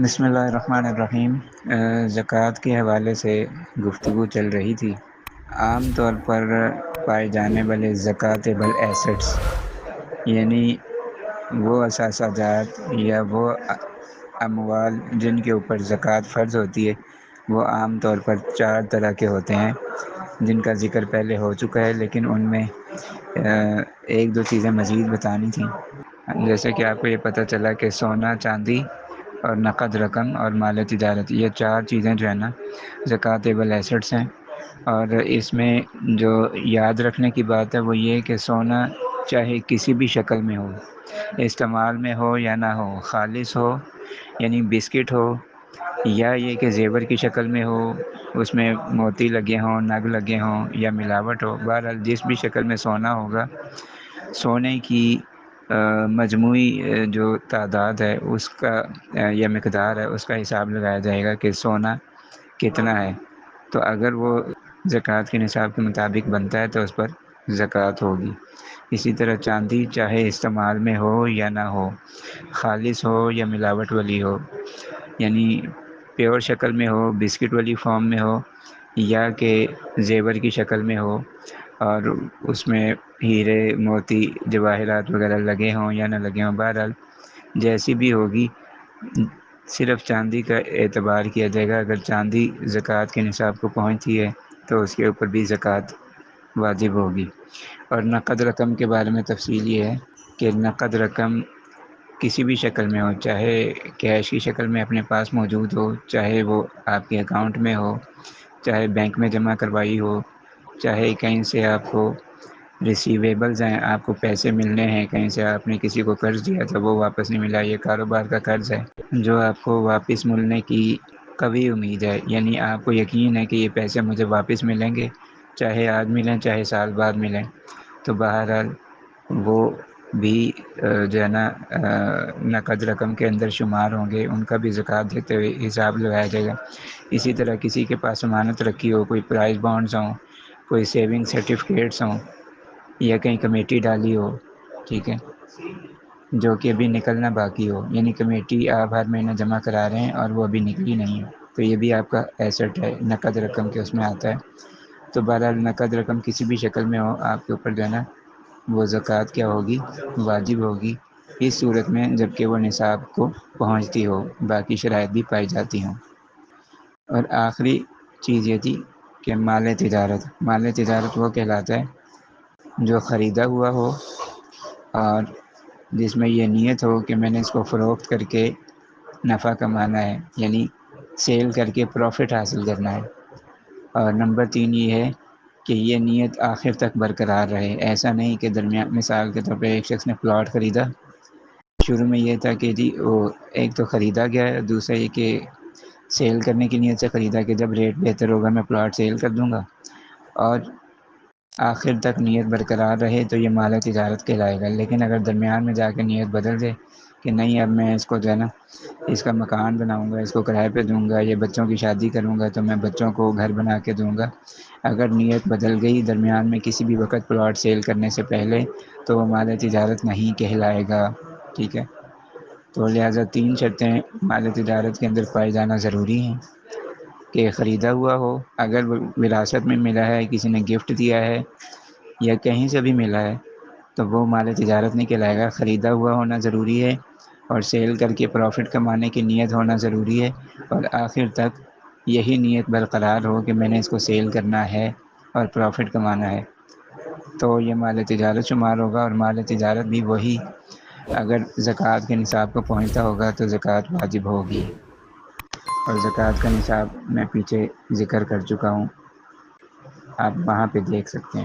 بسم اللہ الرحمن الرحیم۔ زکوٰۃ کے حوالے سے گفتگو چل رہی تھی۔ عام طور پر پائے جانے والے زکوٰۃیبل ایسٹس، یعنی وہ اثاثہ جات یا وہ اموال جن کے اوپر زکوٰۃ فرض ہوتی ہے، وہ عام طور پر 4 طرح کے ہوتے ہیں، جن کا ذکر پہلے ہو چکا ہے، لیکن ان میں ایک دو چیزیں مزید بتانی تھیں۔ جیسے کہ آپ کو یہ پتہ چلا کہ سونا، چاندی اور نقد رقم اور مال تجارت، یہ 4 چیزیں جو ہے نا زکوٰۃیبل ایسٹس ہیں۔ اور اس میں جو یاد رکھنے کی بات ہے وہ یہ کہ سونا چاہے کسی بھی شکل میں ہو، استعمال میں ہو یا نہ ہو، خالص ہو یعنی بسکٹ ہو، یا یہ کہ زیور کی شکل میں ہو، اس میں موتی لگے ہوں، نگ لگے ہوں یا ملاوٹ ہو، بہرحال جس بھی شکل میں سونا ہوگا، سونے کی مجموعی جو تعداد ہے اس کا یا مقدار ہے اس کا حساب لگایا جائے گا کہ سونا کتنا ہے۔ تو اگر وہ زکوٰۃ کے نصاب کے مطابق بنتا ہے تو اس پر زکوٰۃ ہوگی۔ اسی طرح چاندی چاہے استعمال میں ہو یا نہ ہو، خالص ہو یا ملاوٹ والی ہو، یعنی پیور شکل میں ہو، بسکٹ والی فارم میں ہو، یا کہ زیور کی شکل میں ہو اور اس میں ہیرے، موتی، جواہرات وغیرہ لگے ہوں یا نہ لگے ہوں، بہرحال جیسی بھی ہوگی، صرف چاندی کا اعتبار کیا جائے گا۔ اگر چاندی زکوٰۃ کے نصاب کو پہنچتی ہے تو اس کے اوپر بھی زکوٰۃ واجب ہوگی۔ اور نقد رقم کے بارے میں تفصیل یہ ہے کہ نقد رقم کسی بھی شکل میں ہو، چاہے کیش کی شکل میں اپنے پاس موجود ہو، چاہے وہ آپ کے اکاؤنٹ میں ہو، چاہے بینک میں جمع کروائی ہو، چاہے کہیں سے آپ کو ریسیویبلز ہیں، آپ کو پیسے ملنے ہیں، کہیں سے آپ نے کسی کو قرض دیا تھا وہ واپس نہیں ملا، یہ کاروبار کا قرض ہے جو آپ کو واپس ملنے کی قوی امید ہے، یعنی آپ کو یقین ہے کہ یہ پیسے مجھے واپس ملیں گے، چاہے آج ملیں چاہے سال بعد ملیں، تو بہرحال وہ بھی جو ہے نا نقد رقم کے اندر شمار ہوں گے، ان کا بھی زکوٰۃ دیتے ہوئے حساب لگایا جائے گا۔ اسی طرح کسی کے پاس امانت رکھی ہو، کوئی پرائز بانڈز ہوں، کوئی سیونگ سرٹیفکیٹس ہوں، یا کہیں کمیٹی ڈالی ہو، ٹھیک ہے، جو کہ ابھی نکلنا باقی ہو، یعنی کمیٹی آپ ہر مہینہ جمع کرا رہے ہیں اور وہ ابھی نکلی نہیں ہے، تو یہ بھی آپ کا ایسٹ ہے، نقد رقم کے اس میں آتا ہے۔ تو بہرحال نقد رقم کسی بھی شکل میں ہو، آپ کے اوپر جو ہے نا وہ زکوٰۃ کیا ہوگی، واجب ہوگی، اس صورت میں جب کہ وہ نصاب کو پہنچتی ہو، باقی شرائط بھی پائی جاتی ہوں۔ اور آخری چیز یہ تھی کہ مال تجارت وہ کہلاتا ہے جو خریدا ہوا ہو اور جس میں یہ نیت ہو کہ میں نے اس کو فروخت کر کے نفع کمانا ہے، یعنی سیل کر کے پروفٹ حاصل کرنا ہے۔ اور نمبر 3 یہ ہے کہ یہ نیت آخر تک برقرار رہے، ایسا نہیں کہ درمیان، مثال کے طور پہ ایک شخص نے پلاٹ خریدا، شروع میں یہ تھا کہ جی وہ ایک تو خریدا گیا ہے، دوسرا یہ کہ سیل کرنے کی نیت سے خریدا کہ جب ریٹ بہتر ہوگا میں پلاٹ سیل کر دوں گا، اور آخر تک نیت برقرار رہے تو یہ مال تجارت کہلائے گا۔ لیکن اگر درمیان میں جا کے نیت بدل دے کہ نہیں اب میں اس کو جو ہے نا اس کا مکان بناؤں گا، اس کو کرائے پہ دوں گا، یہ بچوں کی شادی کروں گا تو میں بچوں کو گھر بنا کے دوں گا، اگر نیت بدل گئی درمیان میں کسی بھی وقت پلاٹ سیل کرنے سے پہلے تو وہ مال تجارت نہیں کہلائے گا، ٹھیک ہے۔ تو لہٰذا 3 شرطیں مال تجارت کے اندر پائے جانا ضروری ہیں کہ خریدا ہوا ہو، اگر وراثت میں ملا ہے، کسی نے گفٹ دیا ہے یا کہیں سے بھی ملا ہے تو وہ مال تجارت نہیں کہلائے گا، خریدا ہوا ہونا ضروری ہے، اور سیل کر کے پروفٹ کمانے کی نیت ہونا ضروری ہے، اور آخر تک یہی نیت برقرار ہو کہ میں نے اس کو سیل کرنا ہے اور پروفٹ کمانا ہے، تو یہ مال تجارت شمار ہوگا۔ اور مال تجارت بھی وہی اگر زکوٰۃ کے نصاب کو پہنچتا ہوگا تو زکوٰۃ واجب ہوگی، اور زکوٰۃ کا نصاب میں پیچھے ذکر کر چکا ہوں، آپ وہاں پہ دیکھ سکتے ہیں۔